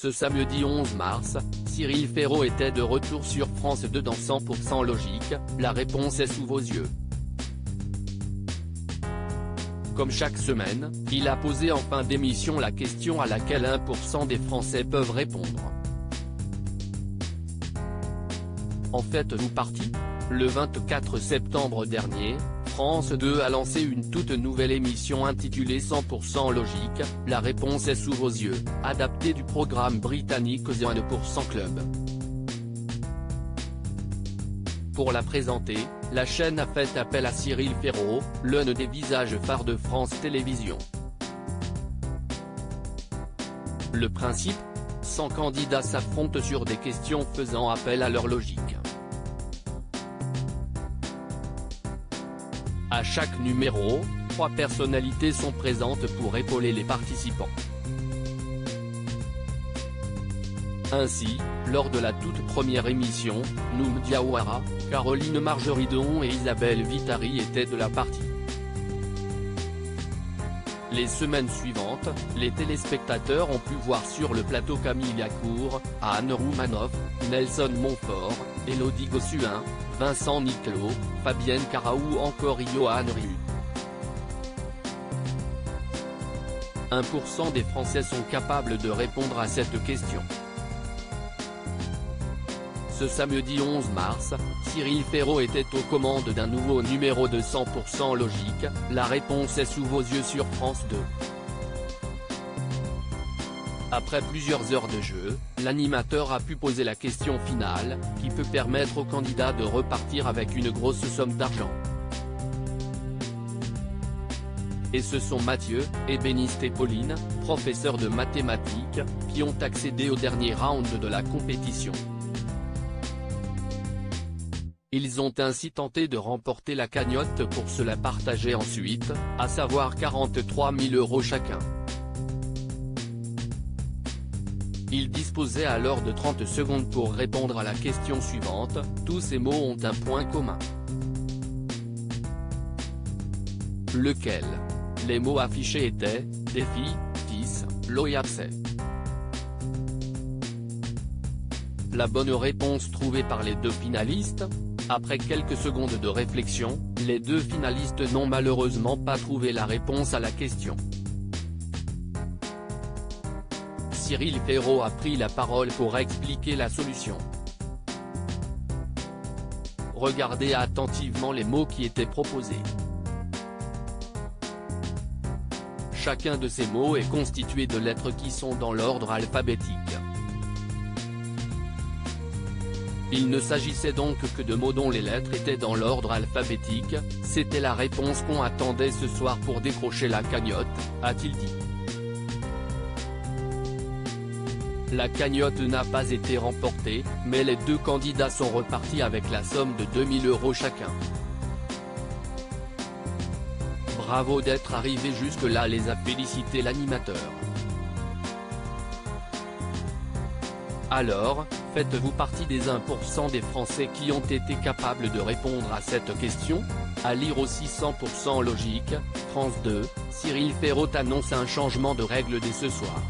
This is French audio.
Ce samedi 11 mars, Cyril Ferraud était de retour sur France 2 dans 100% logique, la réponse est sous vos yeux. Comme chaque semaine, il a posé en fin d'émission la question à laquelle 1% des Français peuvent répondre. En faites-vous partie ? Le 24 septembre dernier, France 2 a lancé une toute nouvelle émission intitulée 100% logique, la réponse est sous vos yeux, adaptée du programme britannique The 1% Club. Pour la présenter, la chaîne a fait appel à Cyril Ferraud, l'un des visages phares de France Télévisions. Le principe ? 100 candidats s'affrontent sur des questions faisant appel à leur logique. À chaque numéro, 3 personnalités sont présentes pour épauler les participants. Ainsi, lors de la toute première émission, Noum Diawara, Caroline Margeridon et Isabelle Vitari étaient de la partie. Les semaines suivantes, les téléspectateurs ont pu voir sur le plateau Camille Lacour, Anne Roumanoff, Nelson Montfort, Élodie Gossuin, Vincent Niclot, Fabienne Cara ou encore Yoann Ryu. 1% des Français sont capables de répondre à cette question. Ce samedi 11 mars, Cyril Ferraud était aux commandes d'un nouveau numéro de 100% logique, la réponse est sous vos yeux sur France 2. Après plusieurs heures de jeu, l'animateur a pu poser la question finale, qui peut permettre aux candidats de repartir avec une grosse somme d'argent. Et ce sont Mathieu, ébéniste et Pauline, professeurs de mathématiques, qui ont accédé au dernier round de la compétition. Ils ont ainsi tenté de remporter la cagnotte pour se la partager ensuite, à savoir 43 000 € chacun. Ils disposaient alors de 30 secondes pour répondre à la question suivante, tous ces mots ont un point commun. Lequel ? Les mots affichés étaient, défi, fils, loyabsé. La bonne réponse trouvée par les deux finalistes ? Après quelques secondes de réflexion, les deux finalistes n'ont malheureusement pas trouvé la réponse à la question. Cyril Ferraud a pris la parole pour expliquer la solution. Regardez attentivement les mots qui étaient proposés. Chacun de ces mots est constitué de lettres qui sont dans l'ordre alphabétique. Il ne s'agissait donc que de mots dont les lettres étaient dans l'ordre alphabétique, c'était la réponse qu'on attendait ce soir pour décrocher la cagnotte, a-t-il dit. La cagnotte n'a pas été remportée, mais les deux candidats sont repartis avec la somme de 2 000 € chacun. Bravo d'être arrivé jusque-là, les a félicité l'animateur. Alors, faites-vous partie des 1% des Français qui ont été capables de répondre à cette question ? À lire aussi 100% logique, France 2, Cyril Ferraud annonce un changement de règle dès ce soir.